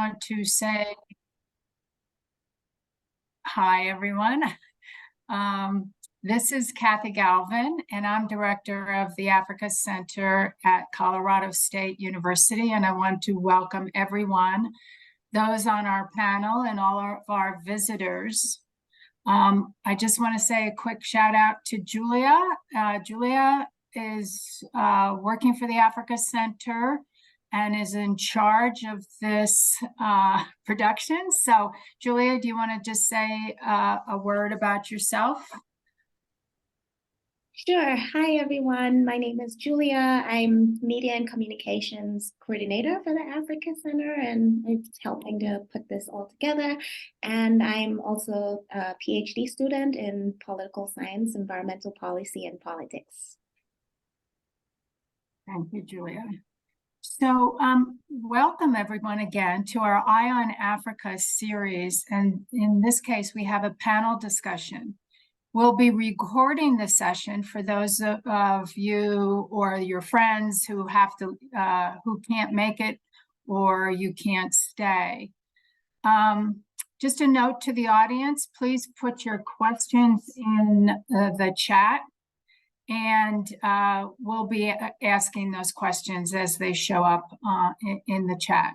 want to say hi, everyone. This is Kathy Galvin, and I'm director of the Africa Center at Colorado State University, and I want to welcome everyone, those on our panel and all of our visitors. I just want to say a quick shout out to Julia. Julia is working for the Africa Center and is in charge of this production. So Julia, do you want to just say a word about yourself? Sure. Hi, everyone. My name is Julia. I'm Media and Communications Coordinator for the Africa Center, and I'm helping to put this all together. And I'm also a PhD student in political science, environmental policy, and politics. Thank you, Julia. So welcome everyone again to our Eye on Africa series. And in this case, we have a panel discussion. We'll be recording the session for those of you or your friends who who can't make it or you can't stay. Just a note to the audience, please put your questions in the chat, and we'll be asking those questions as they show up in the chat.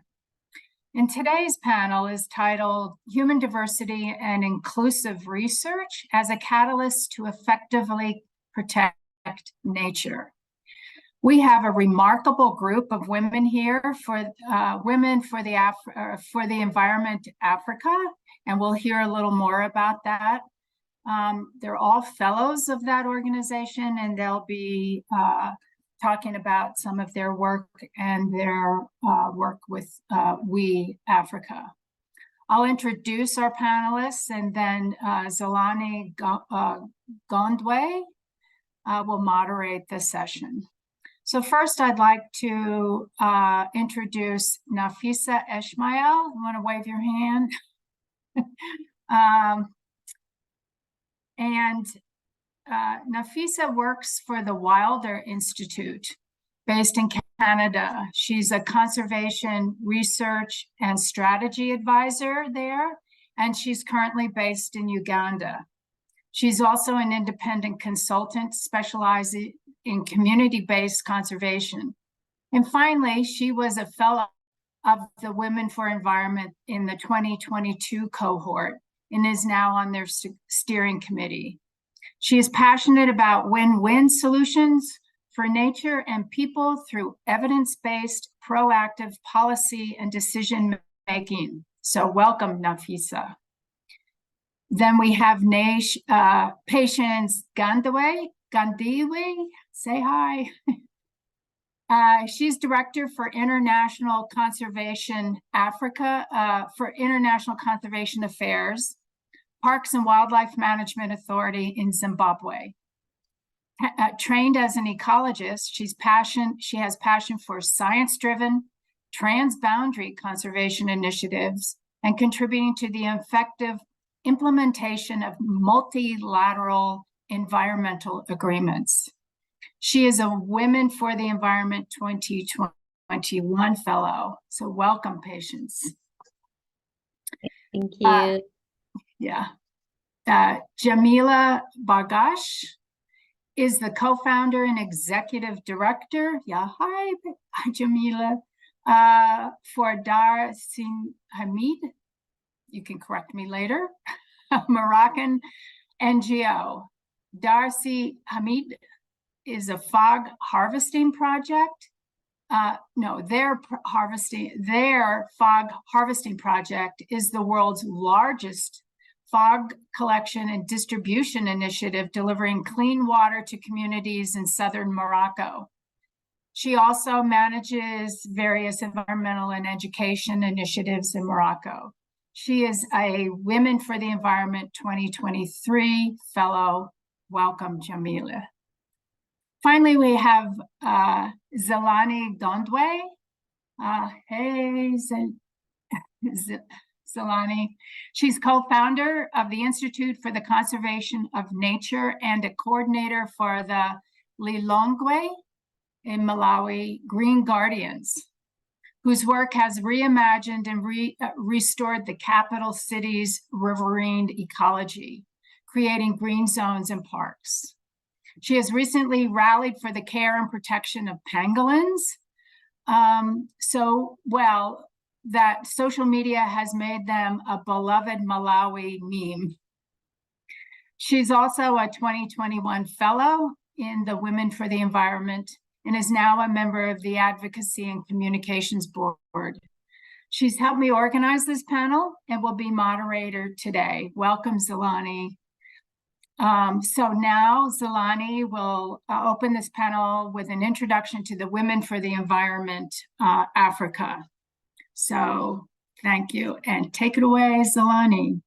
And today's panel is titled Human Diversity and Inclusive Research as a Catalyst to Effectively Protect Nature. We have a remarkable group of women here for Women for the Environment Africa, and we'll hear a little more about that. They're all fellows of that organization, and they'll be talking about some of their work and their work with We Africa. I'll introduce our panelists, and then Zelani Gondwe will moderate the session. So first, I'd like to introduce Nafisa Esmail. You want to wave your hand? Nafisa works for the Wilder Institute based in Canada. She's a conservation research and strategy advisor there, and she's currently based in Uganda. She's also an independent consultant specializing in community-based conservation. And finally, she was a fellow of the Women for Environment in the 2022 cohort and is now on their steering committee. She is passionate about win-win solutions for nature and people through evidence-based, proactive policy and decision-making. So welcome, Nafisa. Then we have Patience Gandiwe, say hi. She's Director for International Conservation Africa, for International Conservation Affairs, Parks and Wildlife Management Authority in Zimbabwe. Trained as an ecologist, she has passion for science-driven, transboundary conservation initiatives and contributing to the effective implementation of multilateral environmental agreements. She is a Women for the Environment 2021 Fellow. So welcome, Patience. Thank you. Jamila Bargash is the co-founder and executive director. Hi, Jamila. For Dar Sin Hamid, you can correct me later, Moroccan NGO. Darcy Hamid is a fog harvesting project. Their fog harvesting project is the world's largest fog collection and distribution initiative, delivering clean water to communities in southern Morocco. She also manages various environmental and education initiatives in Morocco. She is a Women for the Environment 2023 Fellow. Welcome, Jamila. Finally, we have Zelani Gondwe. Hey, Zelani. She's co-founder of the Institute for the Conservation of Nature and a coordinator for the Lilongwe in Malawi Green Guardians, whose work has reimagined and restored the capital city's riverine ecology, creating green zones and parks. She has recently rallied for the care and protection of pangolins, so well that social media has made them a beloved Malawi meme. She's also a 2021 fellow in the Women for the Environment and is now a member of the Advocacy and Communications Board. She's helped me organize this panel and will be moderator today. Welcome, Zelani. So now Zelani will open this panel with an introduction to the Women for the Environment Africa. So thank you, and take it away, Zelani.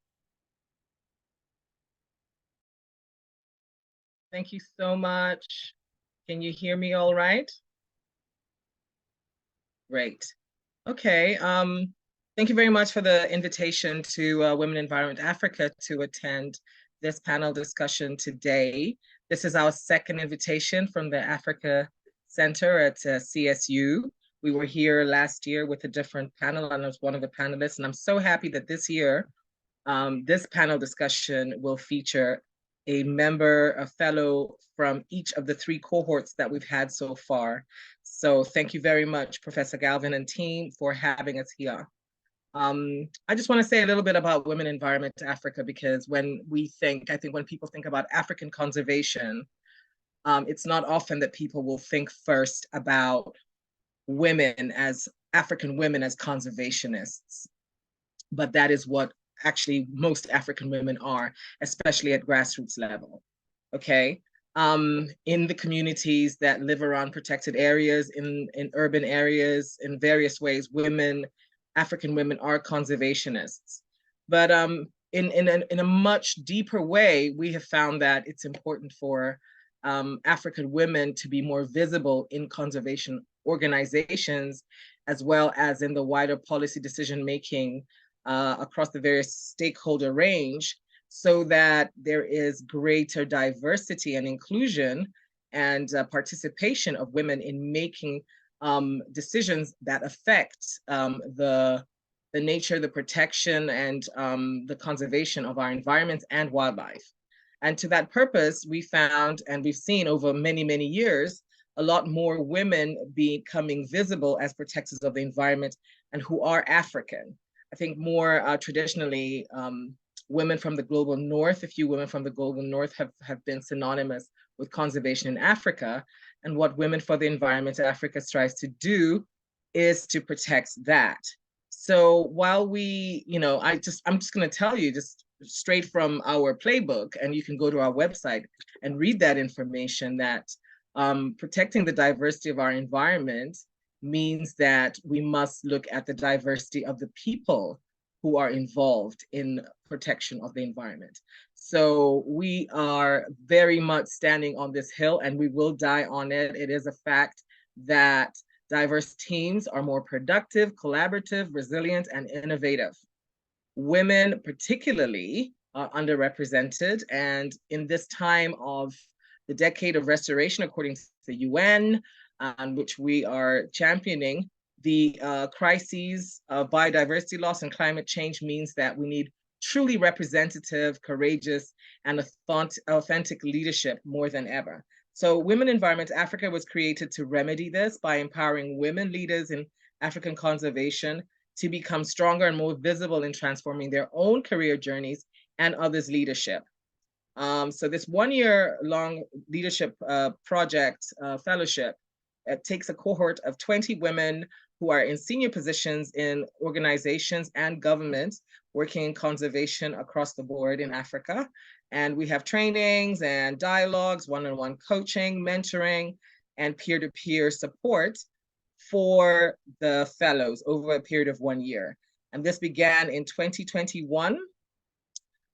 Thank you so much. Can you hear me all right? Great. Okay. Thank you very much for the invitation to Women Environment Africa to attend this panel discussion today. This is our second invitation from the Africa Center at CSU. We were here last year with a different panel, and I was one of the panelists, and I'm so happy that this year, this panel discussion will feature a member, a fellow from each of the 3 cohorts that we've had so far. So thank you very much, Professor Galvin and team, for having us here. I just want to say a little bit about Women Environment Africa, because when people think about African conservation, it's not often that people will think first about African women as conservationists, but that is what actually most African women are, especially at grassroots level, okay? In the communities that live around protected areas, in urban areas, in various ways, African women are conservationists. But in a much deeper way, we have found that it's important for African women to be more visible in conservation organizations, as well as in the wider policy decision-making across the various stakeholder range, so that there is greater diversity and inclusion and participation of women in making decisions that affect the nature, the protection, and the conservation of our environments and wildlife. And to that purpose, we found, and we've seen over many, many years, a lot more women becoming visible as protectors of the environment and who are African. I think more traditionally, women from the global north, a few women from the global north have been synonymous with conservation in Africa. And what Women for the Environment Africa strives to do is to protect that. So while I'm just going to tell you just straight from our playbook, and you can go to our website and read that information, that protecting the diversity of our environment means that we must look at the diversity of the people who are involved in protection of the environment. So we are very much standing on this hill, and we will die on it. It is a fact that diverse teams are more productive, collaborative, resilient, and innovative. Women particularly are underrepresented, and in this time of the decade of restoration, according to the UN, which we are championing, the crises of biodiversity loss and climate change means that we need truly representative, courageous, and authentic leadership more than ever. So Women Environment Africa was created to remedy this by empowering women leaders in African conservation to become stronger and more visible in transforming their own career journeys and others' leadership. So this 1-year-long leadership project fellowship, it takes a cohort of 20 women who are in senior positions in organizations and governments working in conservation across the board in Africa. And we have trainings and dialogues, one-on-one coaching, mentoring, and peer-to-peer support for the fellows over a period of 1 year. And this began in 2021,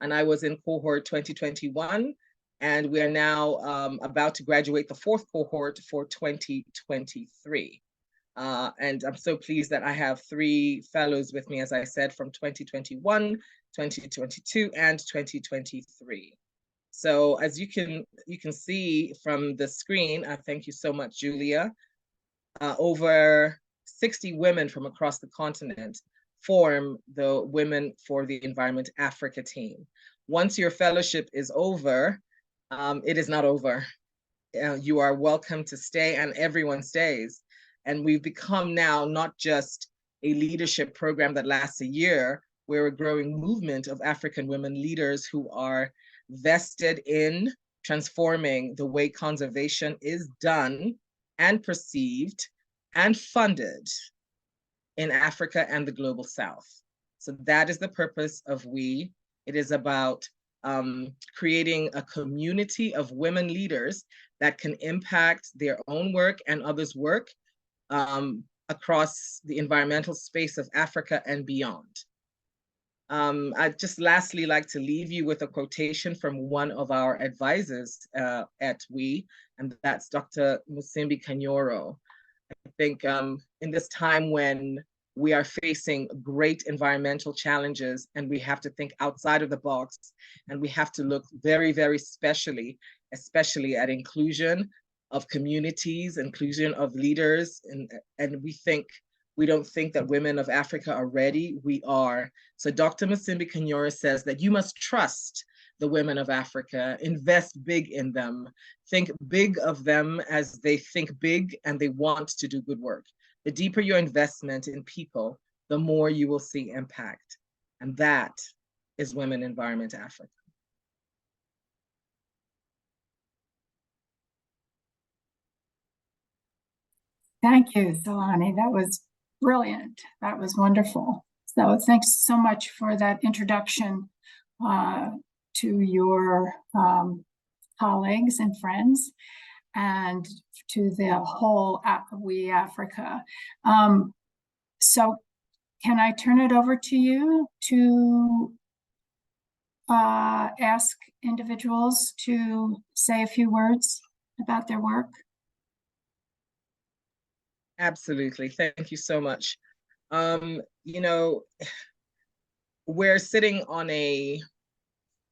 and I was in cohort 2021, and we are now about to graduate the 4th cohort for 2023. And I'm so pleased that I have 3 fellows with me, as I said, from 2021, 2022, and 2023. So as you can see from the screen, thank you so much, Julia. Over 60 women from across the continent form the Women for the Environment Africa team. Once your fellowship is over, it is not over. You are welcome to stay, and everyone stays. And we've become now not just a leadership program that lasts a year, we're a growing movement of African women leaders who are vested in transforming the way conservation is done and perceived and funded in Africa and the global South. So that is the purpose of WE. It is about creating a community of women leaders that can impact their own work and others' work across the environmental space of Africa and beyond. I'd just lastly like to leave you with a quotation from one of our advisors at WE, and that's Dr. Musimbi Kanyoro. I think in this time when we are facing great environmental challenges and we have to think outside of the box, and we have to look very, very especially at inclusion of communities, inclusion of leaders, and we don't think that women of Africa are ready. We are. So Dr. Musimbi Kanyora says that you must trust the women of Africa, invest big in them, think big of them as they think big and they want to do good work. The deeper your investment in people, the more you will see impact. And that is Women Environment Africa. Thank you, Zolani. That was brilliant. That was wonderful. So thanks so much for that introduction to your colleagues and friends and to the whole WE Africa. So can I turn it over to you to ask individuals to say a few words about their work? Absolutely. Thank you so much. You know, we're sitting on a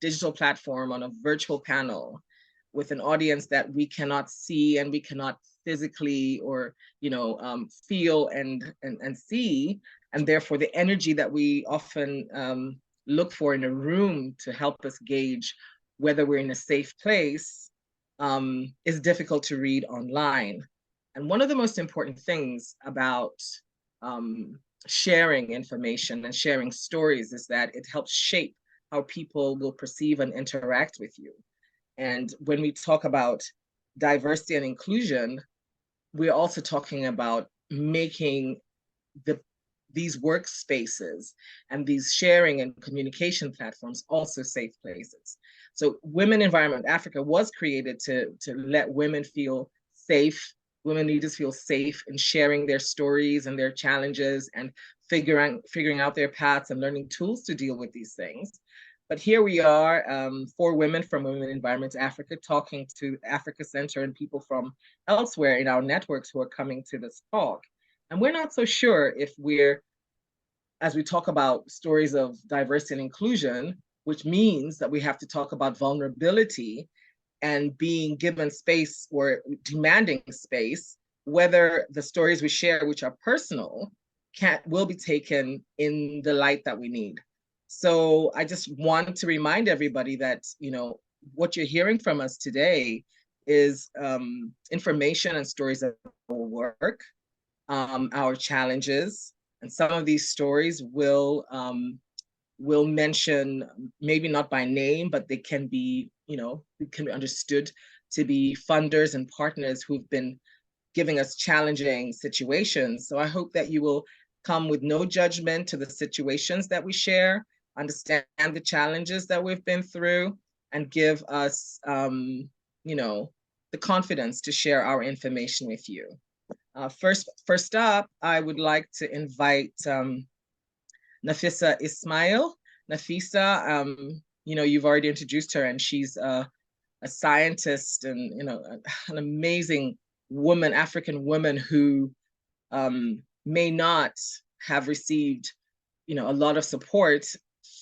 digital platform, on a virtual panel with an audience that we cannot see and we cannot physically or, feel and see. And therefore the energy that we often look for in a room to help us gauge whether we're in a safe place is difficult to read online. And one of the most important things about sharing information and sharing stories is that it helps shape how people will perceive and interact with you. And when we talk about diversity and inclusion, we're also talking about making these workspaces and these sharing and communication platforms also safe places. So Women Environment Africa was created to let women feel safe, women leaders feel safe in sharing their stories and their challenges and figuring out their paths and learning tools to deal with these things. But here we are, 4 women from Women Environment Africa talking to Africa Center and people from elsewhere in our networks who are coming to this talk. And we're not so sure if as we talk about stories of diversity and inclusion, which means that we have to talk about vulnerability and being given space or demanding space, whether the stories we share, which are personal, will be taken in the light that we need. So I just want to remind everybody that, what you're hearing from us today is information and stories of our work, our challenges, and some of these stories will mention, maybe not by name, but they can be, can be understood to be funders and partners who've been giving us challenging situations. So I hope that you will come with no judgment to the situations that we share, understand the challenges that we've been through, and give us, the confidence to share our information with you. First up, I would like to invite Nafisa Ismail. Nafisa, you've already introduced her, and she's a scientist and an amazing woman, African woman who may not have received a lot of support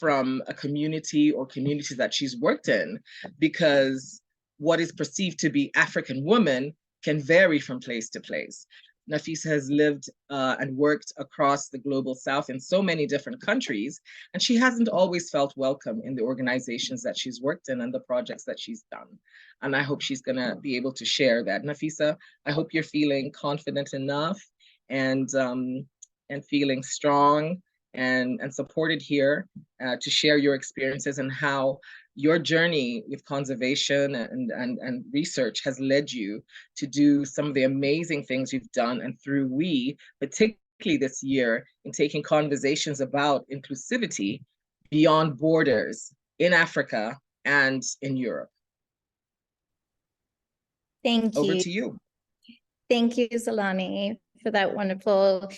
from a community or communities that she's worked in, because what is perceived to be African woman can vary from place to place. Nafisa has lived and worked across the global south in so many different countries, and she hasn't always felt welcome in the organizations that she's worked in and the projects that she's done. And I hope she's going to be able to share that. Nafisa, I hope you're feeling confident enough and feeling strong and supported here to share your experiences and how your journey with conservation and research has led you to do some of the amazing things you've done. And through we, particularly this year, in taking conversations about inclusivity beyond borders in Africa and in Europe. Thank you. Over to you. Thank you, Zalani, for that wonderful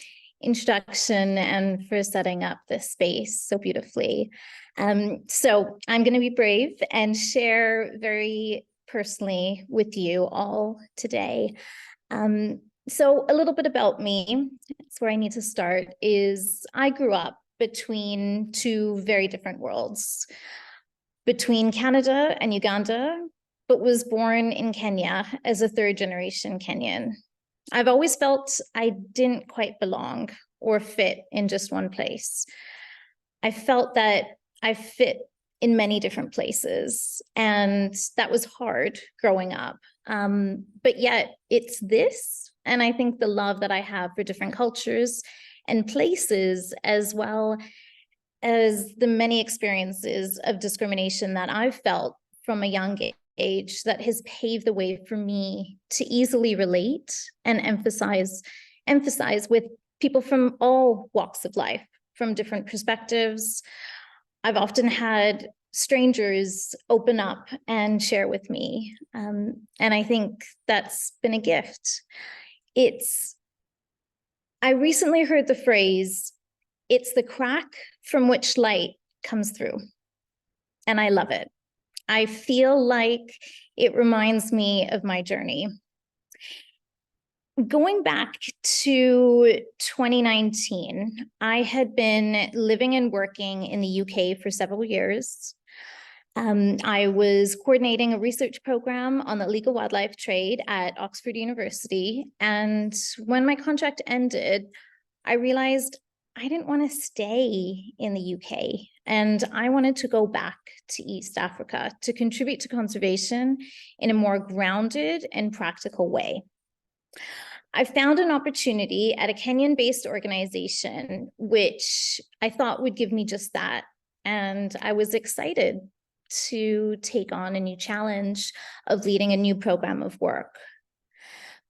introduction and for setting up this space so beautifully. So I'm going to be brave and share very personally with you all today. So a little bit about me, that's where I need to start, is I grew up between two very different worlds, between Canada and Uganda, but was born in Kenya as a third-generation Kenyan. I've always felt I didn't quite belong or fit in just one place. I felt that I fit in many different places, and that was hard growing up. But yet it's this, and I think the love that I have for different cultures and places, as well as the many experiences of discrimination that I've felt from a young age, that has paved the way for me to easily relate and emphasize with people from all walks of life, from different perspectives. I've often had strangers open up and share with me. And I think that's been a gift. I recently heard the phrase, it's the crack from which light comes through. And I love it. I feel like it reminds me of my journey. Going back to 2019, I had been living and working in the UK for several years. I was coordinating a research program on the legal wildlife trade at Oxford University. And when my contract ended, I realized I didn't want to stay in the UK, and I wanted to go back to East Africa to contribute to conservation in a more grounded and practical way. I found an opportunity at a Kenyan-based organization, which I thought would give me just that. And I was excited to take on a new challenge of leading a new program of work.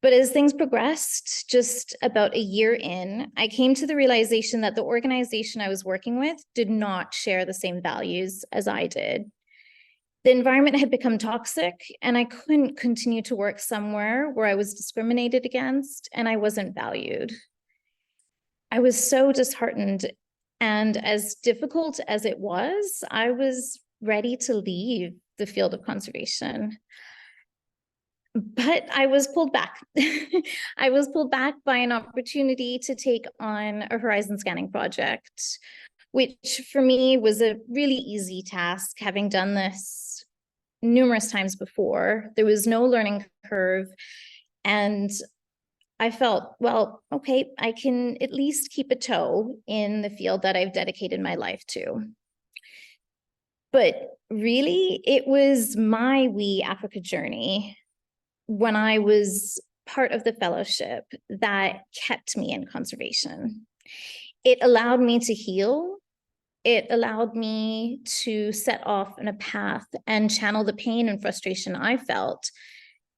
But as things progressed, just about a year in, I came to the realization that the organization I was working with did not share the same values as I did. The environment had become toxic, and I couldn't continue to work somewhere where I was discriminated against and I wasn't valued. I was so disheartened, and as difficult as it was, I was ready to leave the field of conservation. But I was pulled back. I was pulled back by an opportunity to take on a horizon scanning project, which for me was a really easy task, having done this numerous times before. There was no learning curve, and I felt, well, okay, I can at least keep a toe in the field that I've dedicated my life to. But really, it was my We Africa journey when I was part of the fellowship that kept me in conservation. It allowed me to heal. It allowed me to set off on a path and channel the pain and frustration I felt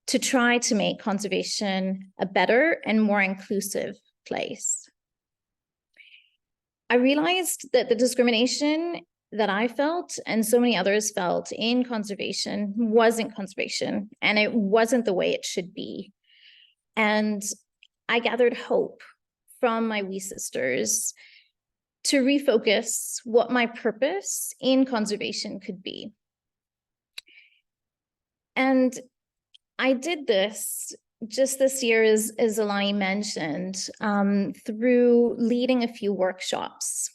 to try to make conservation a better and more inclusive place. I realized that the discrimination that I felt and so many others felt in conservation wasn't conservation, and it wasn't the way it should be. And I gathered hope from my wee sisters to refocus what my purpose in conservation could be. And I did this just this year, as Alani mentioned, through leading a few workshops.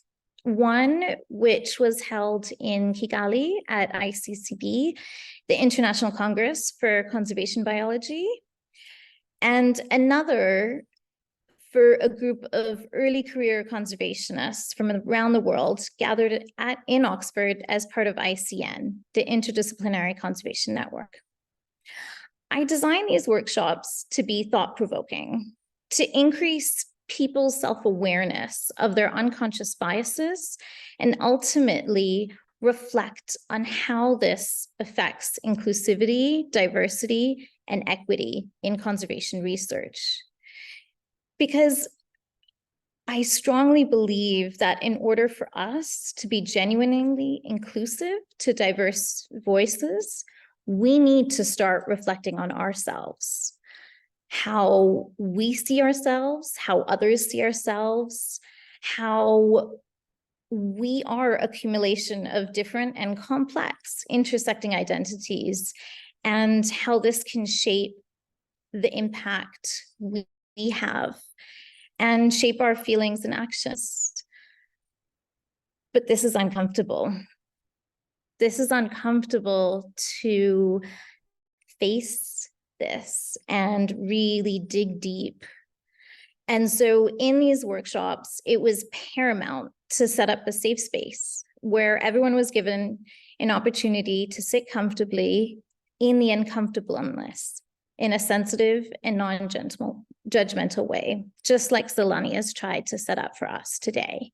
One, which was held in Kigali at ICCB, the International Congress for Conservation Biology, and another for a group of early career conservationists from around the world gathered in Oxford as part of ICN, the Interdisciplinary Conservation Network. I designed these workshops to be thought-provoking, to increase people's self-awareness of their unconscious biases, and ultimately reflect on how this affects inclusivity, diversity, and equity in conservation research. Because I strongly believe that in order for us to be genuinely inclusive to diverse voices, we need to start reflecting on ourselves, how we see ourselves, how others see ourselves, how we are accumulation of different and complex intersecting identities, and how this can shape the impact we have and shape our feelings and actions. But this is uncomfortable. This is uncomfortable to face this and really dig deep. And so in these workshops, it was paramount to set up a safe space where everyone was given an opportunity to sit comfortably in the uncomfortableness in a sensitive and non-judgmental way, just like Zalani has tried to set up for us today.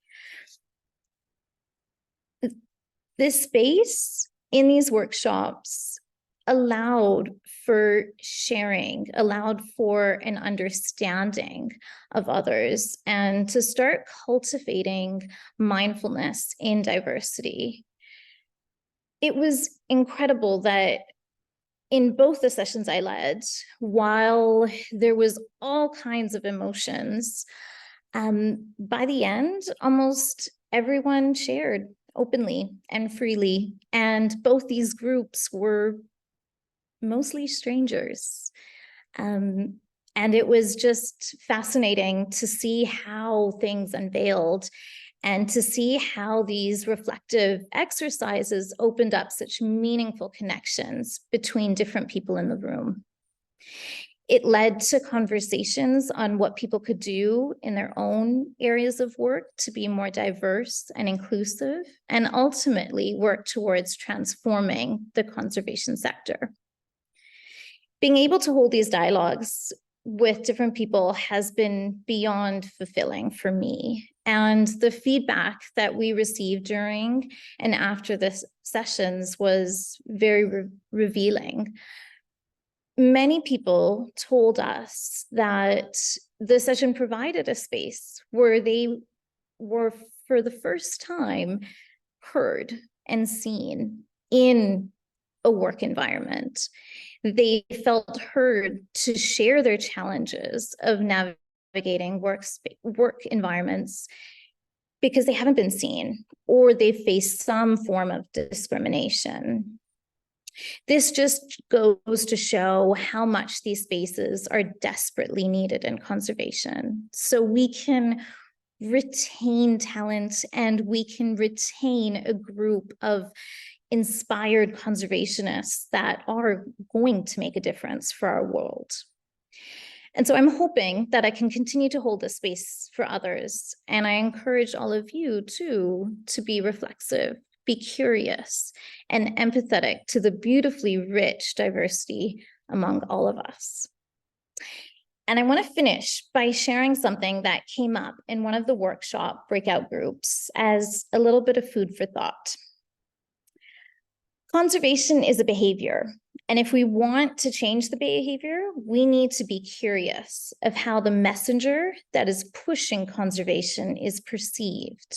This space in these workshops allowed for sharing, allowed for an understanding of others, and to start cultivating mindfulness in diversity. It was incredible that in both the sessions I led, while there was all kinds of emotions, by the end, almost everyone shared openly and freely, and both these groups were mostly strangers. And it was just fascinating to see how things unveiled and to see how these reflective exercises opened up such meaningful connections between different people in the room. It led to conversations on what people could do in their own areas of work to be more diverse and inclusive, and ultimately work towards transforming the conservation sector. Being able to hold these dialogues with different people has been beyond fulfilling for me. And the feedback that we received during and after the sessions was very revealing. Many people told us that the session provided a space where they were, for the first time, heard and seen in a work environment. They felt heard to share their challenges of navigating work environments because they haven't been seen or they face some form of discrimination. This just goes to show how much these spaces are desperately needed in conservation, so we can retain talent and we can retain a group of inspired conservationists that are going to make a difference for our world. And so I'm hoping that I can continue to hold this space for others. And I encourage all of you too, to be reflexive, be curious, and empathetic to the beautifully rich diversity among all of us. And I want to finish by sharing something that came up in one of the workshop breakout groups as a little bit of food for thought. Conservation is a behavior, and if we want to change the behavior, we need to be curious of how the messenger that is pushing conservation is perceived,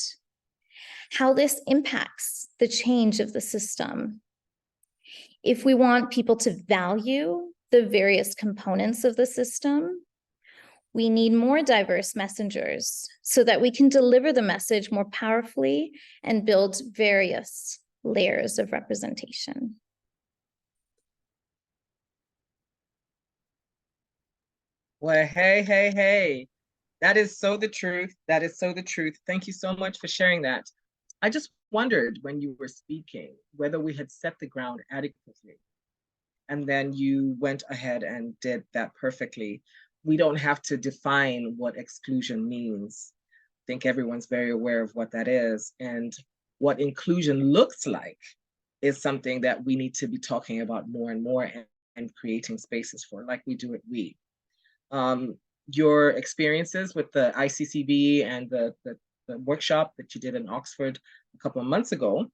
how this impacts the change of the system. If we want people to value the various components of the system, we need more diverse messengers so that we can deliver the message more powerfully and build various layers of representation. Well, hey. That is so the truth. That is so the truth. Thank you so much for sharing that. I just wondered when you were speaking whether we had set the ground adequately. And then you went ahead and did that perfectly. we don't have to define what exclusion means. I think everyone's very aware of what that is. And what inclusion looks like is something that we need to be talking about more and more, and creating spaces for, like we do at WE. Your experiences with the ICCB and the workshop that you did in Oxford a couple of months ago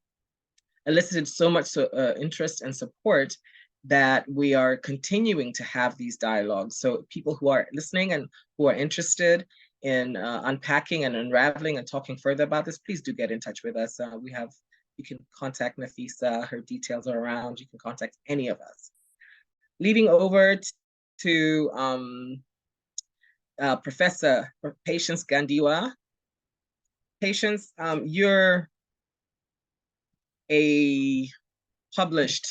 elicited so much interest and support that we are continuing to have these dialogues. So people who are listening and who are interested in unpacking and unraveling and talking further about this, please do get in touch with us. You can contact Nafisa, her details are around. You can contact any of us. Leading over to Professor Patience Gandiwa. Patience, you're a published,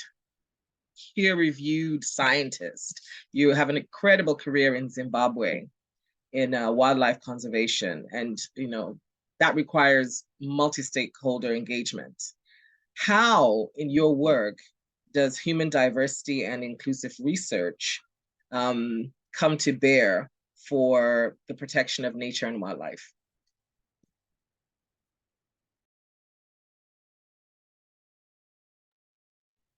peer-reviewed scientist. You have an incredible career in Zimbabwe in wildlife conservation, and that requires multi-stakeholder engagement. How, in your work, does human diversity and inclusive research come to bear for the protection of nature and wildlife?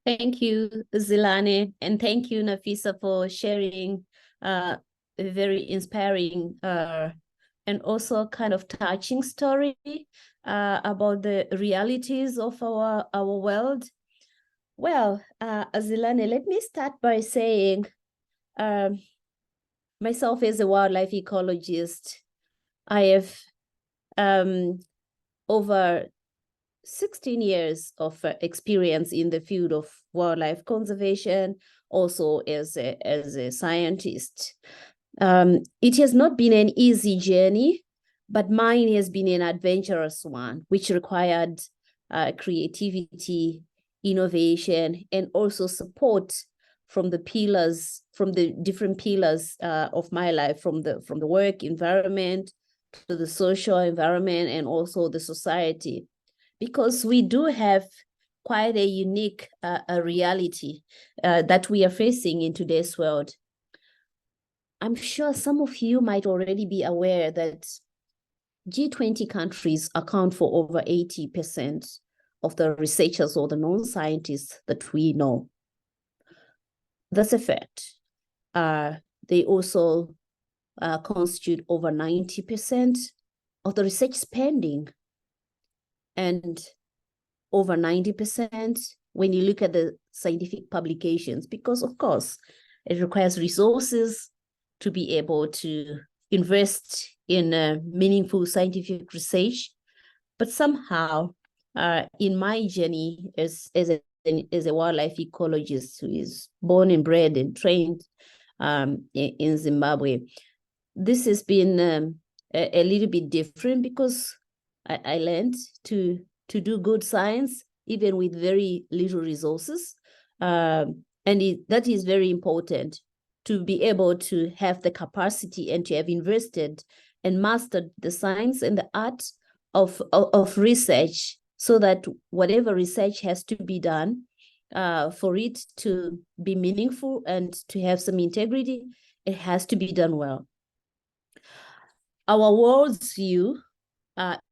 Thank you, Zilani, and thank you, Nafisa, for sharing a very inspiring and also kind of touching story about the realities of our world. Well, Zilani, let me start by saying myself as a wildlife ecologist, I have over 16 years of experience in the field of wildlife conservation, also as a scientist. It has not been an easy journey, but mine has been an adventurous one, which required creativity, innovation, and also support from the pillars, from the different pillars of my life, from the work environment to the social environment and also the society. Because we do have quite a unique reality that we are facing in today's world. I'm sure some of you might already be aware that G20 countries account for over 80% of the researchers or the non-scientists that we know. That's a fact. They also constitute over 90% of the research spending, and over 90% when you look at the scientific publications, because of course it requires resources to be able to invest in meaningful scientific research. But somehow in my journey as a wildlife ecologist who is born and bred and trained in Zimbabwe, this has been a little bit different, because I learned to do good science, even with very little resources. And that is very important, to be able to have the capacity and to have invested and mastered the science and the art of research, so that whatever research has to be done for it to be meaningful and to have some integrity, it has to be done well. Our worldview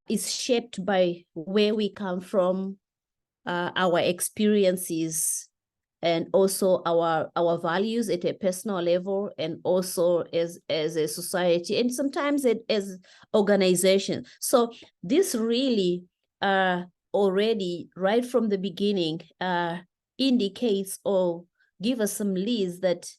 is shaped by where we come from, our experiences, and also our values at a personal level, and also as a society, and sometimes as organization. So this really already right from the beginning indicates or give us some leads that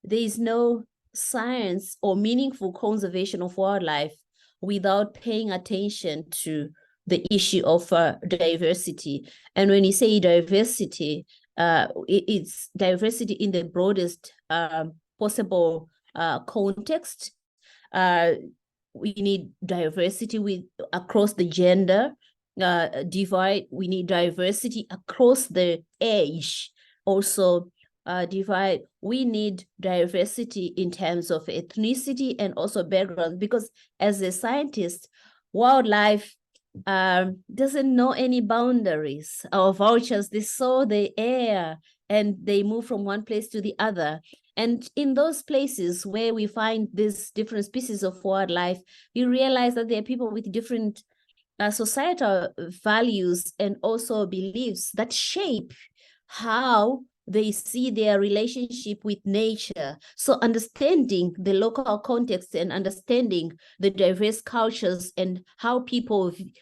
there is no science or meaningful conservation of wildlife without paying attention to the issue of diversity. And when you say diversity, it's diversity in the broadest possible context. We need diversity across the gender divide. We need diversity across the age also divide. We need diversity in terms of ethnicity and also background, because as a scientist, wildlife doesn't know any boundaries or vouchers. They saw the air and they move from one place to the other. And in those places where we find these different species of wildlife, you realize that there are people with different societal values and also beliefs that shape how they see their relationship with nature. So understanding the local context and understanding the diverse cultures and how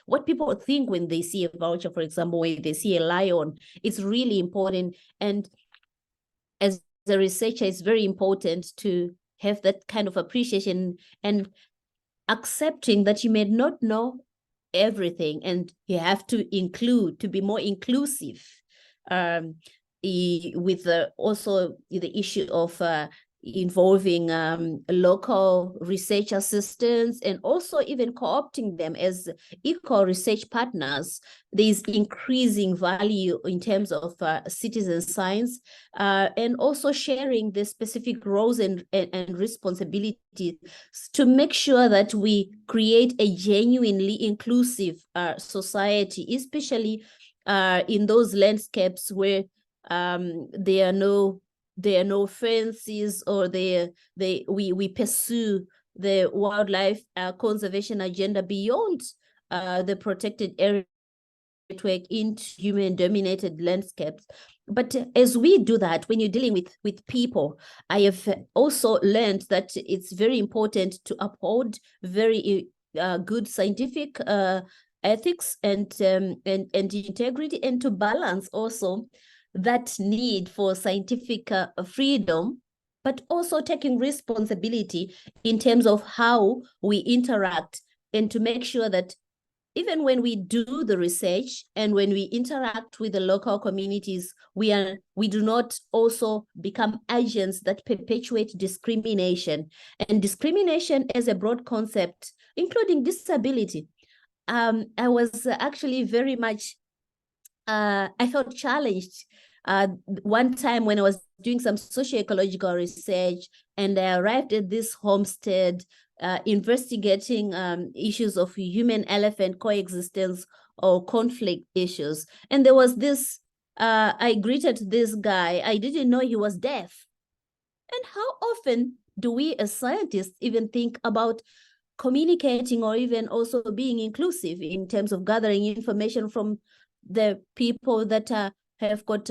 what people think when they see a vulture, for example, when they see a lion, it's really important. And as a researcher, it's very important to have that kind of appreciation and accepting that you may not know everything, and you have to be more inclusive with also the issue of involving local research assistants and also even co-opting them as equal research partners. There's increasing value in terms of citizen science and also sharing the specific roles and responsibilities to make sure that we create a genuinely inclusive society, especially in those landscapes where there are no fences, or we pursue the wildlife conservation agenda beyond the protected area network into human-dominated landscapes. But as we do that, when you're dealing with people, I have also learned that it's very important to uphold very good scientific ethics and integrity, and to balance also that need for scientific freedom, but also taking responsibility in terms of how we interact, and to make sure that even when we do the research and when we interact with the local communities, we do not also become agents that perpetuate discrimination. And discrimination as a broad concept, including disability. I was actually very much, I felt challenged one time when I was doing some socio-ecological research, and I arrived at this homestead investigating issues of human-elephant coexistence or conflict issues. And there was this, I greeted this guy, I didn't know he was deaf. And how often do we as scientists even think about communicating or even also being inclusive in terms of gathering information from the people that have got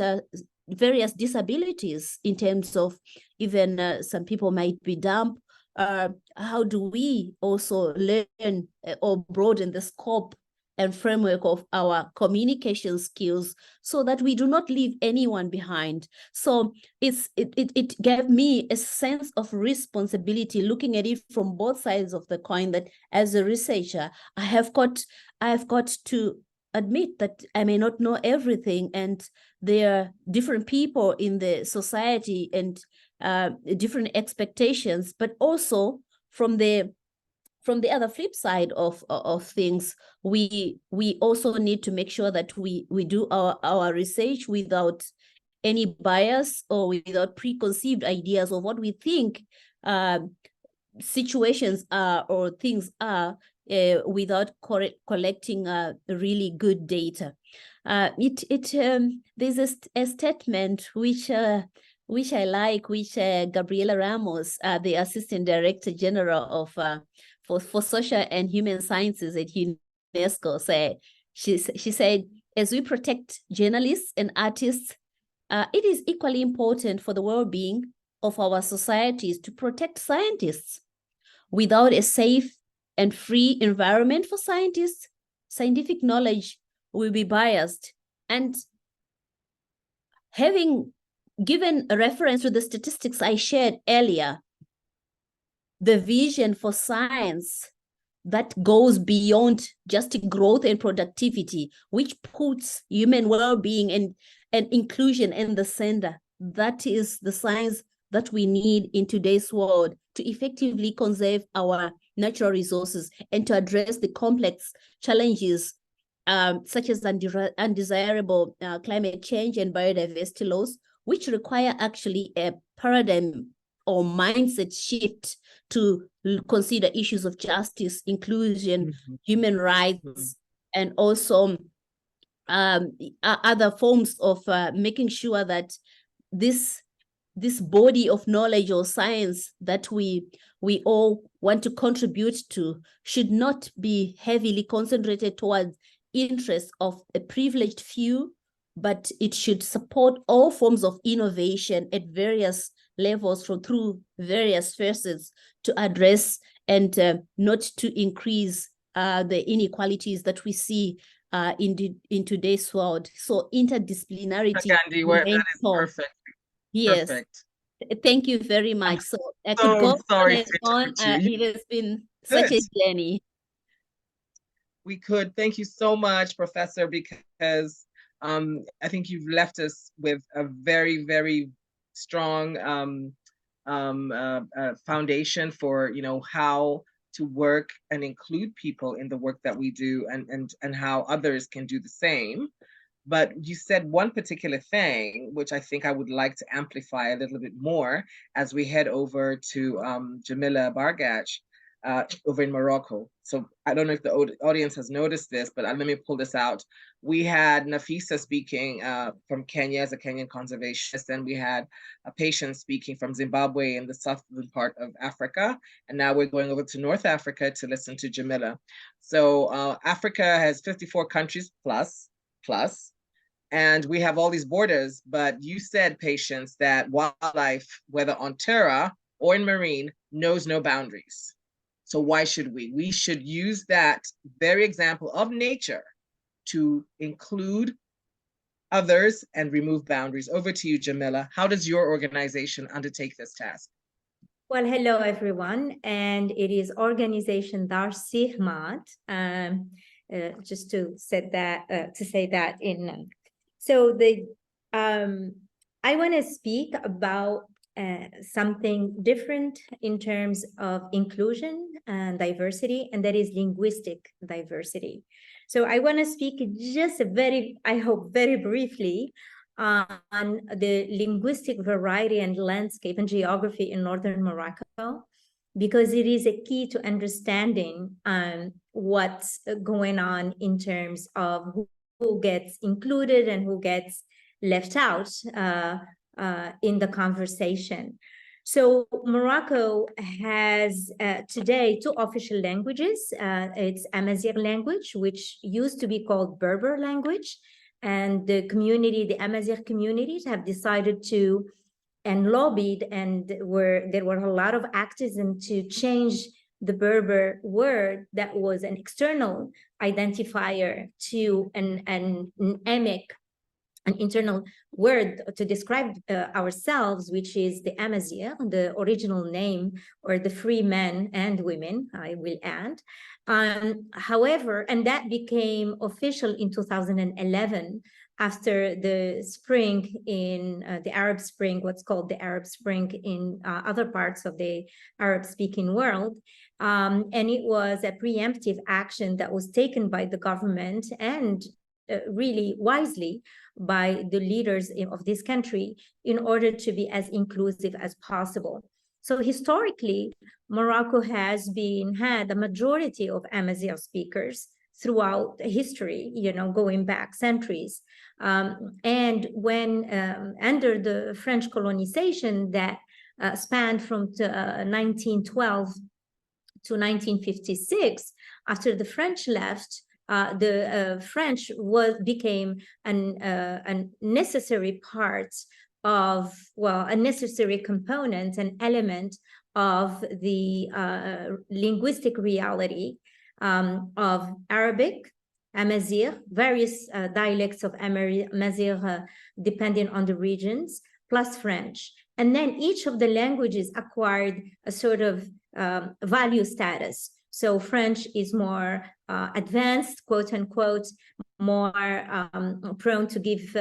various disabilities, in terms of even some people might be dumb. How do we also learn or broaden the scope and framework of our communication skills so that we do not leave anyone behind? So it gave me a sense of responsibility, looking at it from both sides of the coin, that as a researcher, I have got to admit that I may not know everything, and there are different people in the society and different expectations, but also from the other flip side of things, we also need to make sure that we do our research without any bias or without preconceived ideas of what we think situations are or things are, without collecting really good data. There's a statement which I like, which Gabriela Ramos, the Assistant Director General of for Social and Human Sciences at UNESCO, said. She said, as we protect journalists and artists, it is equally important for the well-being of our societies to protect scientists. Without a safe and free environment for scientists, scientific knowledge will be biased. And having given a reference to the statistics I shared earlier, the vision for science that goes beyond just growth and productivity, which puts human well-being and inclusion in the center, that is the science that we need in today's world to effectively conserve our natural resources and to address the complex challenges such as undesirable climate change and biodiversity loss, which require actually a paradigm or mindset shift to consider issues of justice, inclusion, human rights, and also other forms of making sure that this this body of knowledge or science that we all want to contribute to should not be heavily concentrated towards interests of a privileged few, but it should support all forms of innovation at various levels through various facets to address and not to increase the inequalities that we see in today's world. So interdisciplinarity. Gandhi, that is perfect. Yes. Perfect. Thank you very much. So I so could go sorry on to and on. interrupt you. It has been such a journey. We could. Thank you so much, Professor, because I think you've left us with a very, very strong foundation for, you know, how to work and include people in the work that we do, and how others can do the same. But you said one particular thing, which I think I would like to amplify a little bit more as we head over to Jamila Bargach over in Morocco. So I don't know if the audience has noticed this, but let me pull this out. We had Nafisa speaking from Kenya as a Kenyan conservationist, and we had a patient speaking from Zimbabwe in the southern part of Africa. And now we're going over to North Africa to listen to Jamila. So Africa has 54 countries plus. And we have all these borders, but you said, Patience, that wildlife, whether on terra or in marine, knows no boundaries. So why should we? We should use that very example of nature to include others and remove boundaries. Over to you, Jamila. How does your organization undertake this task? Well, hello, everyone. And it is organization Dar Sihmat, just to say that in. So I want to speak about something different in terms of inclusion and diversity, and that is linguistic diversity. So I want to speak just I hope very briefly on the linguistic variety and landscape and geography in northern Morocco, because it is a key to understanding what's going on in terms of who gets included and who gets left out in the conversation. So Morocco has today 2 official languages. It's Amazigh language, which used to be called Berber language. And the Amazigh communities have decided to, and lobbied, and there were a lot of activism to change the Berber word that was an external identifier to an emic, an internal word to describe ourselves, which is the Amazigh, the original name, or the free men and women, I will add. However, and that became official in 2011 after the spring in the Arab Spring, what's called the Arab Spring in other parts of the Arab-speaking world. And it was a preemptive action that was taken by the government and really wisely by the leaders of this country in order to be as inclusive as possible. So historically, Morocco has had a majority of Amazigh speakers throughout history, going back centuries. And when under the French colonization that spanned from 1912 to 1956, after the French left, the French became a necessary part of, a necessary component, an element of the linguistic reality of Arabic, Amazigh, various dialects of Amazigh depending on the regions, plus French. And then each of the languages acquired a sort of value status. So French is more advanced, quote unquote, more prone to give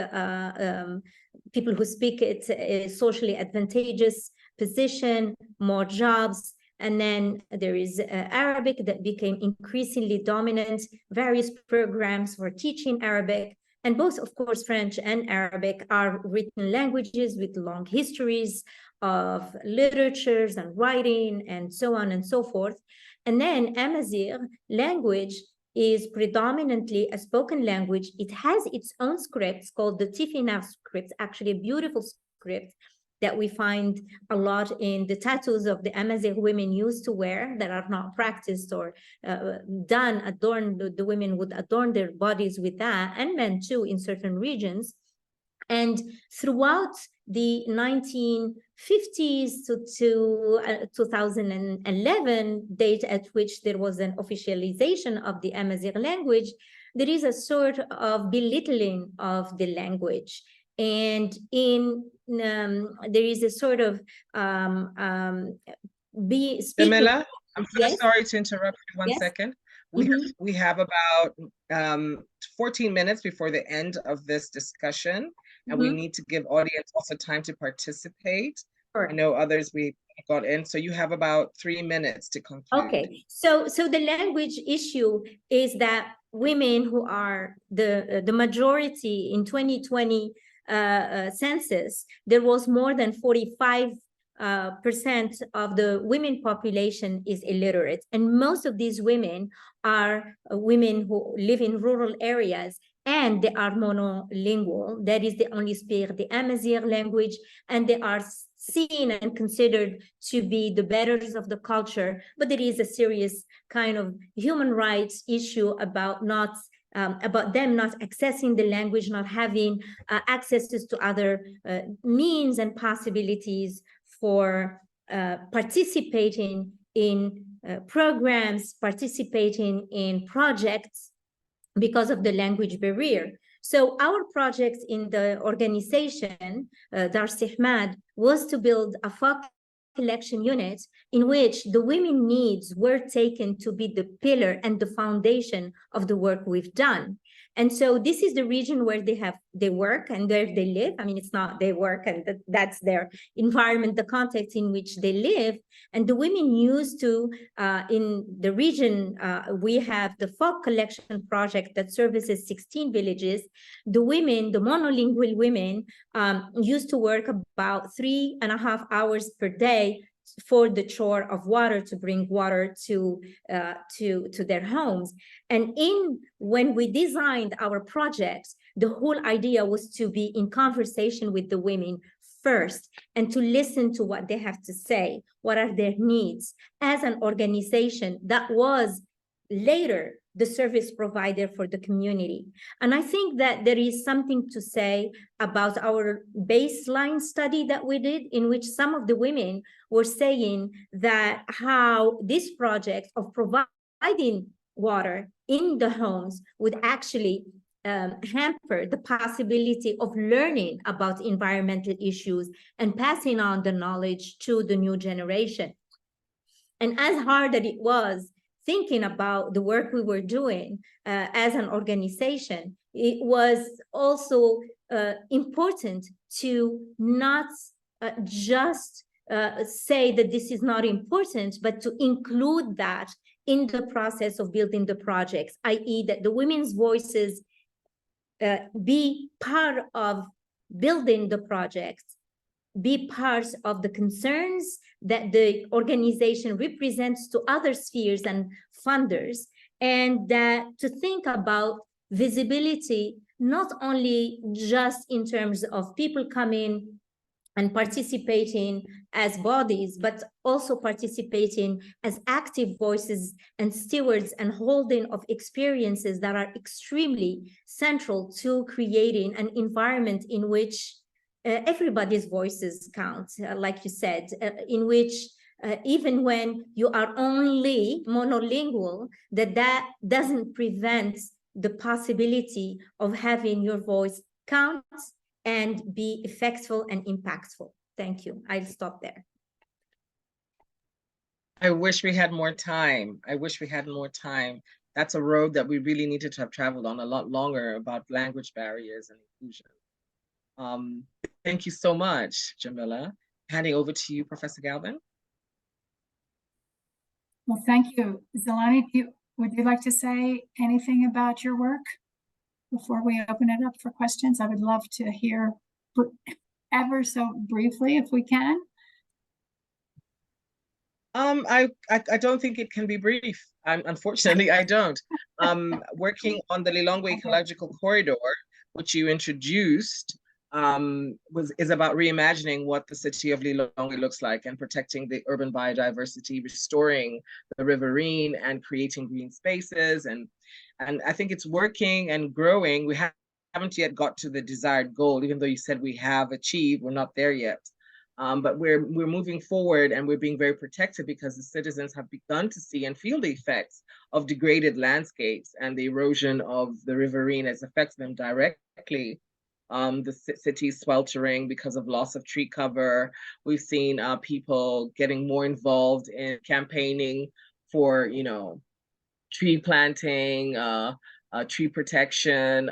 people who speak it a socially advantageous position, more jobs. And then there is Arabic that became increasingly dominant, various programs for teaching Arabic. And both, of course, French and Arabic are written languages with long histories of literatures and writing and so on and so forth. And then Amazigh language is predominantly a spoken language. It has its own scripts called the Tifina scripts, actually a beautiful script that we find a lot in the tattoos of the Amazigh women used to wear that are not practiced or done, adorned. The women would adorn their bodies with that, and men too in certain regions. And throughout the 1950s to 2011 date at which there was an officialization of the Amazigh language, there is a sort of belittling of the language. And there is a sort of Jamila, I'm so Yes? sorry to interrupt you one Yes? second. Mhm. We have about 14 minutes before the end of this discussion, and we Mhm. need to give audience also time to participate. Sure. I know others we got in, so you have about 3 minutes to conclude. Okay, so the language issue is that women who are the majority in 2020 census, there was more than 45% of the women population is illiterate, and most of these women are women who live in rural areas, and they are monolingual. That is, they only speak the Amazigh language, and they are seen and considered to be the betters of the culture. But there is a serious kind of human rights issue about about them not accessing the language, not having accesses to other means and possibilities for participating in programs, participating in projects because of the language barrier. So our project in the organization, Dar Sihmad, was to build a folk collection unit in which the women needs were taken to be the pillar and the foundation of the work we've done. And so this is the region where they work and where they live. I mean, it's not they work and that's their environment, the context in which they live. And the women used to, in the region, we have the folk collection project that services 16 villages. The women, the monolingual women, used to work about 3.5 hours per day for the chore of water, to bring water to their homes. And when we designed our projects, the whole idea was to be in conversation with the women first and to listen to what they have to say, what are their needs, as an organization that was later the service provider for the community. And I think that there is something to say about our baseline study that we did, in which some of the women were saying that how this project of providing water in the homes would actually hamper the possibility of learning about environmental issues and passing on the knowledge to the new generation. And as hard as it was thinking about the work we were doing as an organization, it was also important to not just say that this is not important, but to include that in the process of building the projects, i.e. that the women's voices be part of building the projects, be part of the concerns that the organization represents to other spheres and funders, and that to think about visibility, not only just in terms of people coming and participating as bodies, but also participating as active voices and stewards and holding of experiences that are extremely central to creating an environment in which everybody's voices count, like you said, in which even when you are only monolingual, that doesn't prevent the possibility of having your voice count and be effectful and impactful. Thank you. I'll stop there. I wish we had more time. I wish we had more time. That's a road that we really needed to have traveled on a lot longer, about language barriers and inclusion. Thank you so much, Jamila. Handing over to you, Professor Galvin. Well, thank you. Zelani, would you like to say anything about your work before we open it up for questions? I would love to hear ever so briefly, if we can. I don't think it can be brief. Unfortunately, I don't. Working on the Lilongwe Ecological Corridor, which you introduced, is about reimagining what the city of Lilongwe looks like and protecting the urban biodiversity, restoring the riverine and creating green spaces. And I think it's working and growing. We haven't yet got to the desired goal, even though you said we have achieved, we're not there yet. But we're moving forward, and we're being very protective because the citizens have begun to see and feel the effects of degraded landscapes and the erosion of the riverine as affects them directly. The city's sweltering because of loss of tree cover. We've seen people getting more involved in campaigning for, tree planting, tree protection,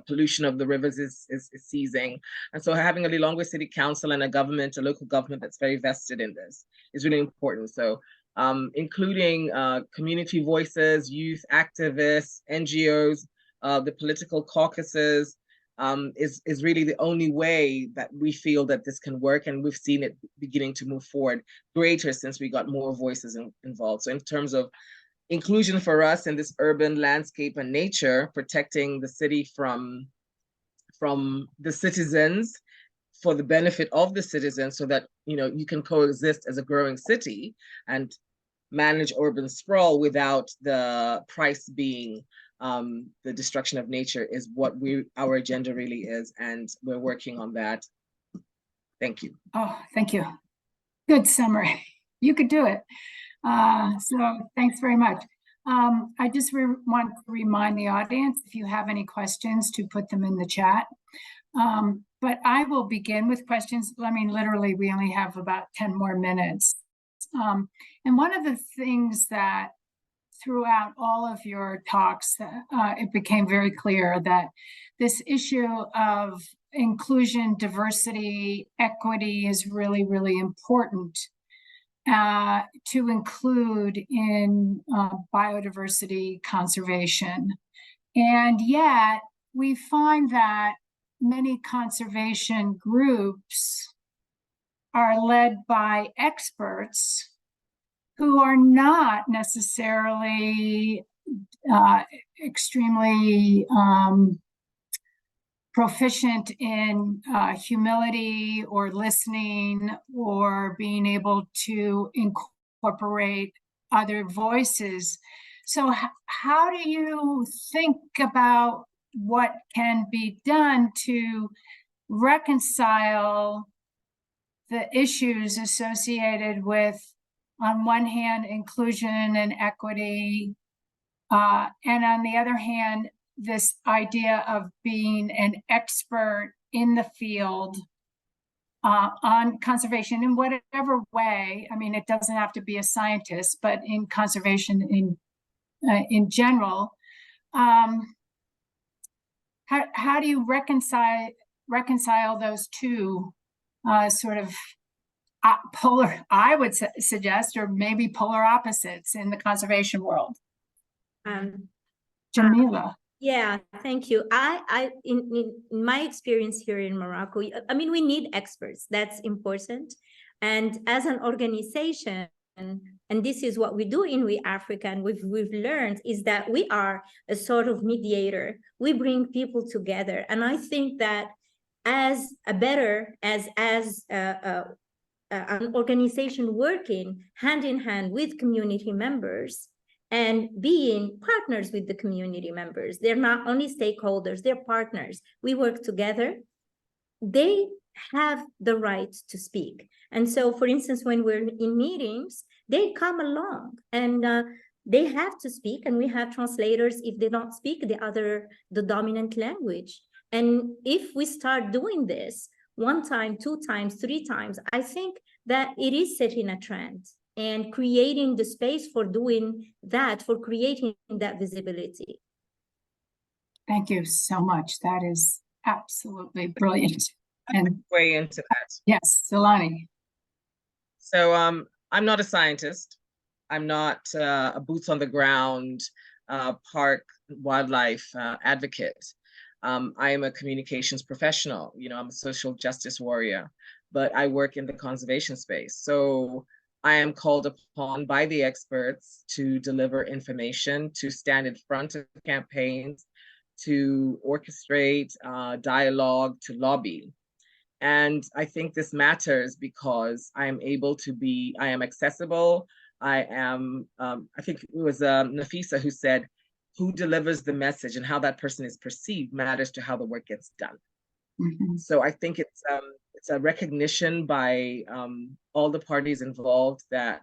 pollution of the rivers is ceasing. And so having a Lilongwe City Council and a government, a local government that's very vested in this is really important. So including community voices, youth activists, NGOs, the political caucuses, is really the only way that we feel that this can work. And we've seen it beginning to move forward greater since we got more voices involved. So in terms of inclusion for us in this urban landscape and nature, protecting the city from the citizens for the benefit of the citizens so that, you can coexist as a growing city and manage urban sprawl without the price being the destruction of nature is what our agenda really is. And we're working on that. Thank you. Oh, thank you. Good summary. You could do it. So thanks very much. I just want to remind the audience, if you have any questions, to put them in the chat. But I will begin with questions. I mean, literally, we only have about 10 more minutes. And one of the things that throughout all of your talks, it became very clear that this issue of inclusion, diversity, equity is really, really important to include in biodiversity conservation. And yet we find that many conservation groups are led by experts who are not necessarily extremely proficient in humility or listening or being able to incorporate other voices. So how do you think about what can be done to reconcile the issues associated with, on one hand, inclusion and equity, and on the other hand, this idea of being an expert in the field on conservation in whatever way? I mean, it doesn't have to be a scientist, but in conservation in general. How do you reconcile those two sort of polar, I would suggest, or maybe polar opposites in the conservation world? Jamila. Yeah, thank you. In my experience here in Morocco, I mean, we need experts. That's important. And as an organization, and this is what we do in We Africa, and we've learned, is that we are a sort of mediator. We bring people together. And I think that as an organization working hand in hand with community members and being partners with the community members, they're not only stakeholders, they're partners. We work together. They have the right to speak. And so, for instance, when we're in meetings, they come along and they have to speak, and we have translators if they don't speak the dominant language. And if we start doing this 1 time, 2 times, 3 times, I think that it is setting a trend and creating the space for doing that, for creating that visibility. Thank you so much. That is absolutely brilliant. And way into that. yes, Zolani. So I'm not a scientist. I'm not a boots on the ground park wildlife advocate. I am a communications professional. I'm a social justice warrior, but I work in the conservation space. So I am called upon by the experts to deliver information, to stand in front of campaigns, to orchestrate dialogue, to lobby. And I think this matters because I am accessible. I think it was Nafisa who said, who delivers the message and how that person is perceived matters to how the work gets done. Mm-hmm. So I think it's a recognition by all the parties involved that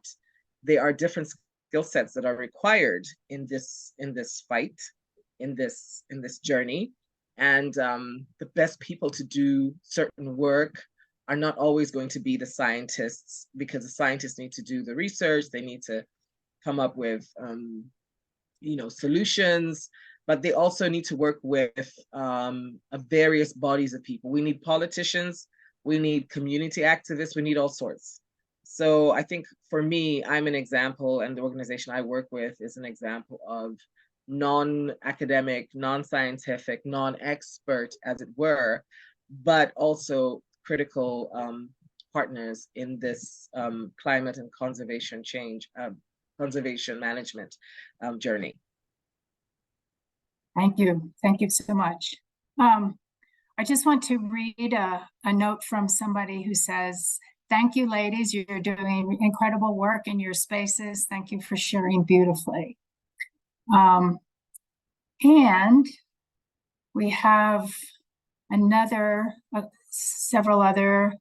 there are different skill sets that are required in this fight, in this journey. And the best people to do certain work are not always going to be the scientists, because the scientists need to do the research, they need to come up with solutions, but they also need to work with various bodies of people. We need politicians, we need community activists, we need all sorts. So I think for me, I'm an example, and the organization I work with is an example of non-academic, non-scientific, non-expert, as it were, but also critical partners in this climate and conservation management journey. Thank you. Thank you so much. I just want to read a note from somebody who says, thank you, ladies. You're doing incredible work in your spaces. Thank you for sharing beautifully. And we have several other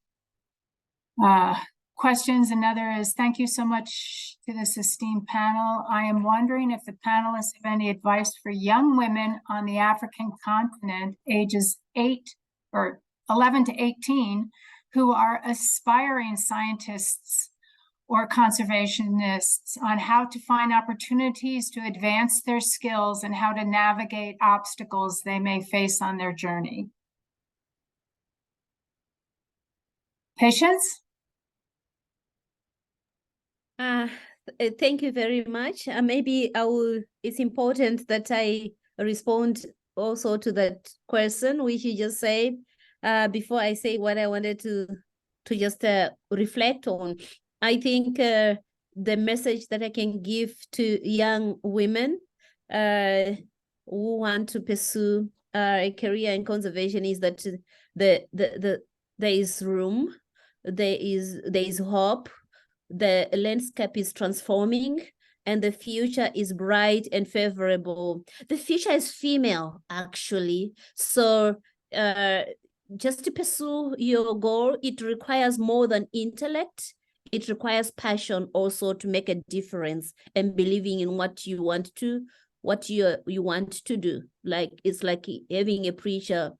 questions. Another is, thank you so much to this esteemed panel. I am wondering if the panelists have any advice for young women on the African continent, ages 11 to 18, who are aspiring scientists or conservationists, on how to find opportunities to advance their skills and how to navigate obstacles they may face on their journey. Patience? Thank you very much. Maybe it's important that I respond also to that question which you just said before I say what I wanted to just reflect on. I think the message that I can give to young women who want to pursue a career in conservation is that there is room, there is hope. The landscape is transforming and the future is bright and favorable. The future is female, actually. So just to pursue your goal, it requires more than intellect. It requires passion also to make a difference and believing in what you want to do. Like, it's like having a preacher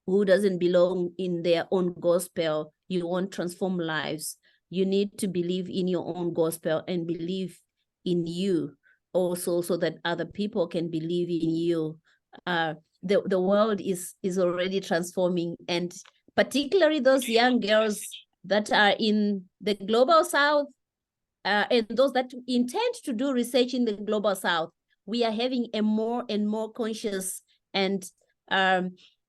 who doesn't belong in their own gospel. You won't transform lives. You need to believe in your own gospel and believe in you also, so that other people can believe in you. The world is already transforming, and particularly those young girls that are in the global south and those that intend to do research in the global south. We are having a more and more conscious and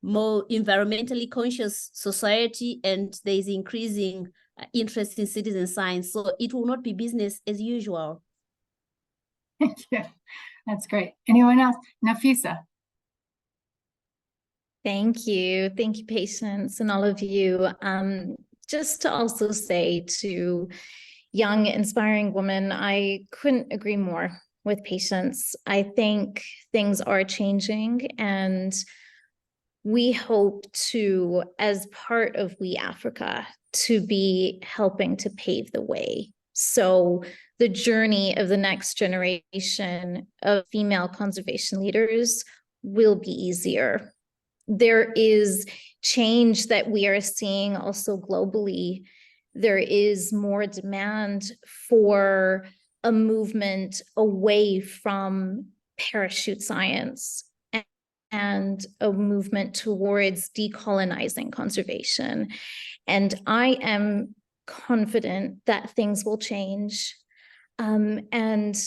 more environmentally conscious society, and there is increasing interest in citizen science. So it will not be business as usual. Thank you. That's great. Anyone else? Nafisa. Thank you. Thank you, Patience, and all of you. Just to also say to young, inspiring women, I couldn't agree more with Patience. I think things are changing, and we hope to, as part of We Africa, to be helping to pave the way. So the journey of the next generation of female conservation leaders will be easier. There is change that we are seeing also globally. There is more demand for a movement away from parachute science and a movement towards decolonizing conservation. And I am confident that things will change. And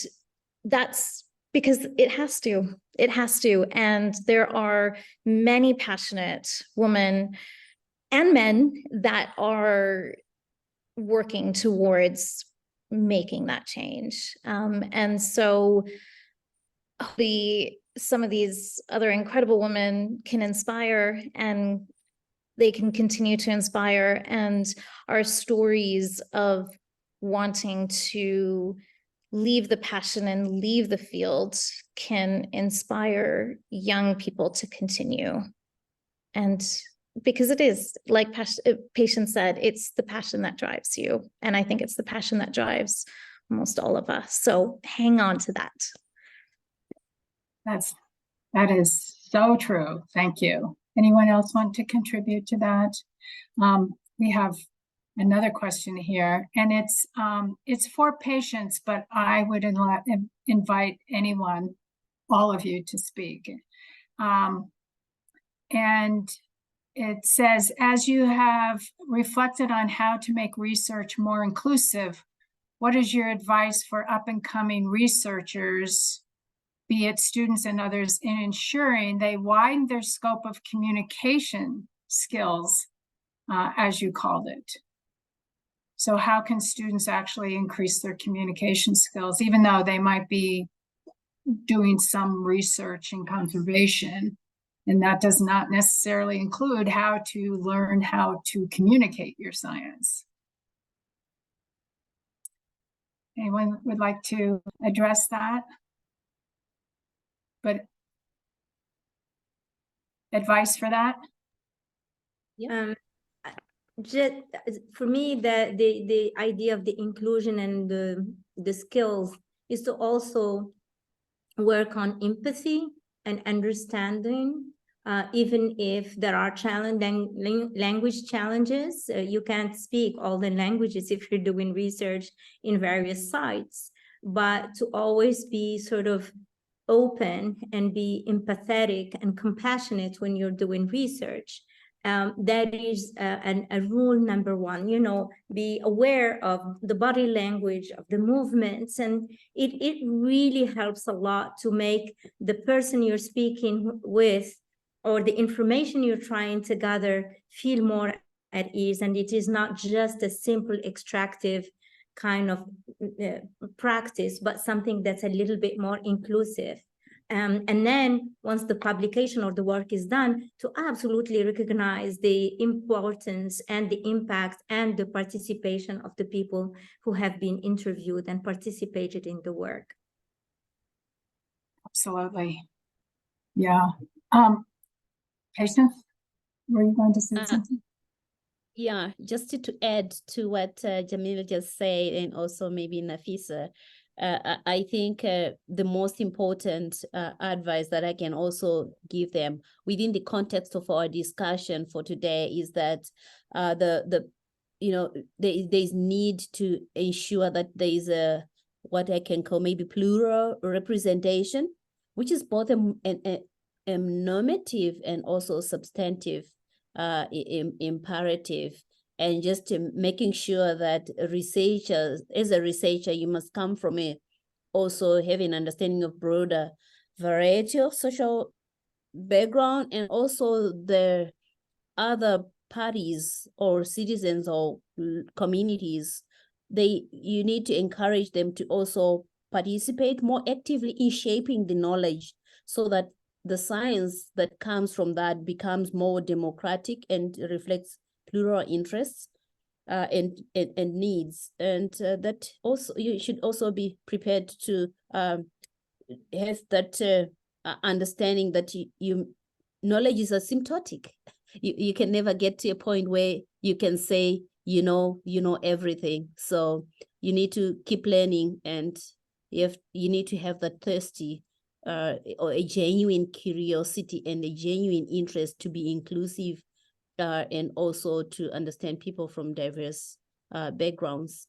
that's because it has to. And there are many passionate women and men that are working towards making that change. And so some of these other incredible women can inspire, and they can continue to inspire, and our stories of wanting to leave the passion and leave the field can inspire young people to continue. And because it is, like Patience said, it's the passion that drives you. And I think it's the passion that drives almost all of us. So hang on to that. That is so true. Thank you. Anyone else want to contribute to that? We have another question here, and it's for Patience, but I would invite anyone, all of you, to speak. And it says, as you have reflected on how to make research more inclusive, what is your advice for up-and-coming researchers, be it students and others, in ensuring they widen their scope of communication skills, as you called it? So how can students actually increase their communication skills, even though they might be doing some research in conservation? And that does not necessarily include how to learn how to communicate your science. Anyone would like to address that? But advice for that? Just for me, the idea of the inclusion and the skills is to also work on empathy and understanding, even if there are language challenges. You can't speak all the languages if you're doing research in various sites, but to always be sort of open and be empathetic and compassionate when you're doing research. That is a rule number one, be aware of the body language, of the movements, and it really helps a lot to make the person you're speaking with or the information you're trying to gather feel more at ease. And it is not just a simple extractive kind of practice, but something that's a little bit more inclusive. And then once the publication or the work is done, to absolutely recognize the importance and the impact and the participation of the people who have been interviewed and participated in the work. Absolutely. Yeah. Patience, were you going to say something? Yeah, just to add to what Jamila just said, and also maybe Nafisa, I think the most important advice that I can also give them within the context of our discussion for today is that there's need to ensure that there is what I can call maybe plural representation, which is both a normative and also substantive imperative, and just making sure that researchers, as a researcher, you must come from also having understanding of broader variety of social background, and also the other parties or citizens or communities. You need to encourage them to also participate more actively in shaping the knowledge, so that the science that comes from that becomes more democratic and reflects plural interests and needs. And that also, you should also be prepared to have that understanding that knowledge is asymptotic. You can never get to a point where you can say, you know everything. So you need to keep learning, and you need to have that thirsty or a genuine curiosity and a genuine interest to be inclusive, and also to understand people from diverse backgrounds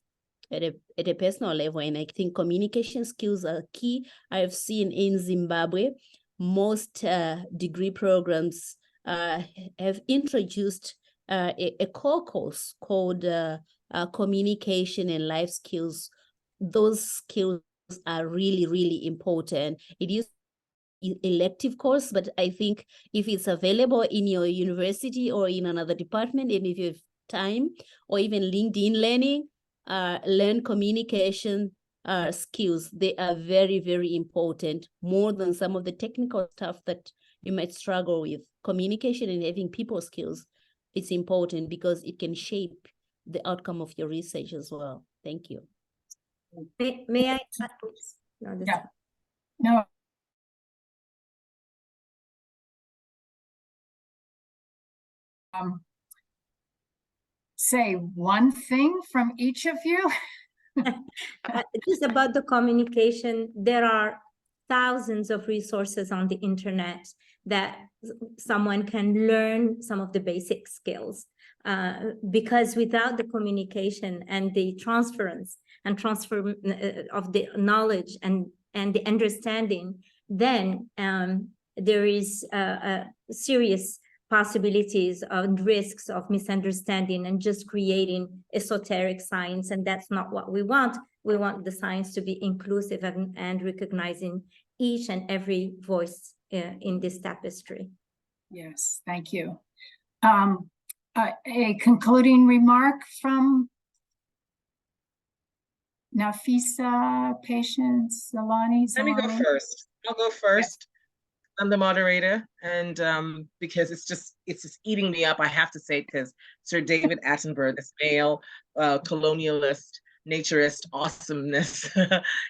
at a personal level. And I think communication skills are key. I've seen in Zimbabwe, most degree programs have introduced a core course called communication and life skills. Those skills are really, really important. It is an elective course, but I think if it's available in your university or in another department, and if you have time, or even LinkedIn learning, learn communication skills, they are very, very important, more than some of the technical stuff that you might struggle with. Communication and having people skills, it's important because it can shape the outcome of your research as well. Thank you. May I? Oops. No, this Yeah. No. Say one thing from each of you. Just about the communication, there are thousands of resources on the internet that someone can learn some of the basic skills. Because without the communication and the transference and transfer of the knowledge and the understanding, then there is serious possibilities and risks of misunderstanding and just creating esoteric science, and that's not what we want. We want the science to be inclusive and recognizing each and every voice in this tapestry. Yes, thank you. A concluding remark from Nafisa, Patience, Zalani. Let me go first. I'll go first. I'm the moderator, and because it's just eating me up, I have to say, because Sir David Attenborough, this male colonialist, naturist awesomeness,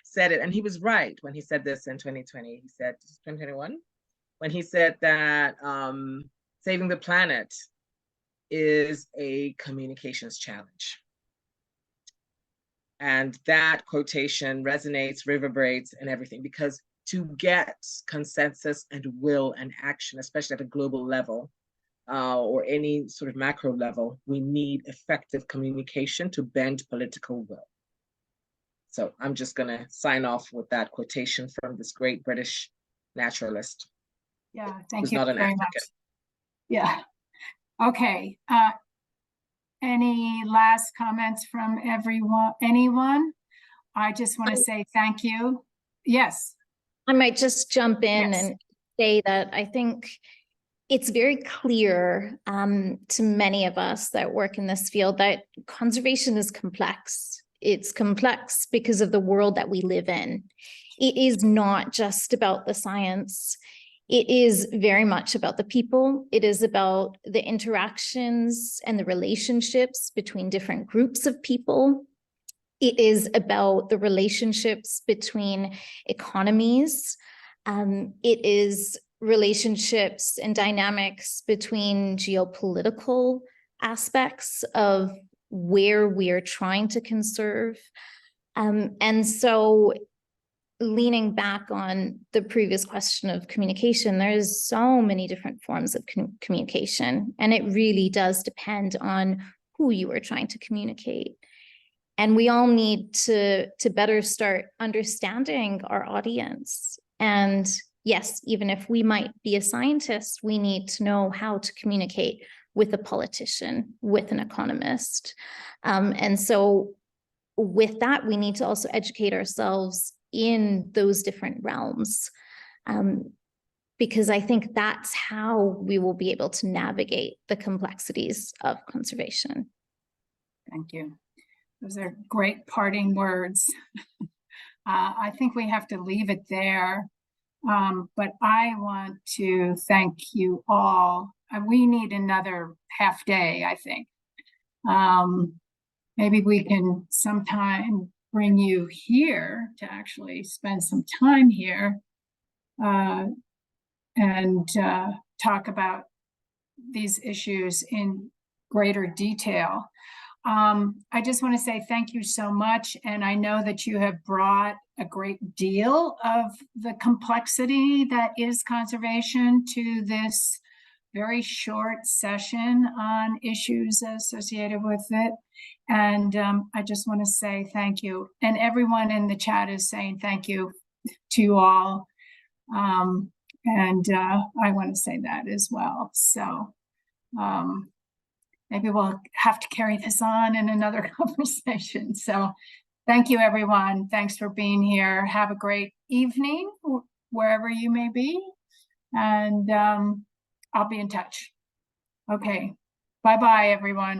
said it, and he was right when he said this in 2020. He said 2021 when he said that saving the planet is a communications challenge. And that quotation resonates, reverberates, and everything, because to get consensus and will and action, especially at a global level or any sort of macro level, we need effective communication to bend political will. So I'm just going to sign off with that quotation from this great British naturalist. Yeah, thank you very much. Yeah. Okay. Any last comments from anyone? I just want to say thank you. Yes. I might just jump in and say that I think it's very clear to many of us that work in this field that conservation is complex. It's complex because of the world that we live in. It is not just about the science. It is very much about the people. It is about the interactions and the relationships between different groups of people. It is about the relationships between economies. It is relationships and dynamics between geopolitical aspects of where we are trying to conserve. And so leaning back on the previous question of communication, there's so many different forms of communication, and it really does depend on who you are trying to communicate. And we all need to better start understanding our audience. And yes, even if we might be a scientist, we need to know how to communicate with a politician, with an economist. And so with that, we need to also educate ourselves in those different realms, because I think that's how we will be able to navigate the complexities of conservation. Thank you. Those are great parting words. I think we have to leave it there, but I want to thank you all. We need another half day, I think. Maybe we can sometime bring you here to actually spend some time here and talk about these issues in greater detail. I just want to say thank you so much. And I know that you have brought a great deal of the complexity that is conservation to this very short session on issues associated with it. And I just want to say thank you. And everyone in the chat is saying thank you to you all. And I want to say that as well. So maybe we'll have to carry this on in another conversation. So thank you, everyone. Thanks for being here. Have a great evening, wherever you may be. And I'll be in touch. Okay. Bye-bye, everyone.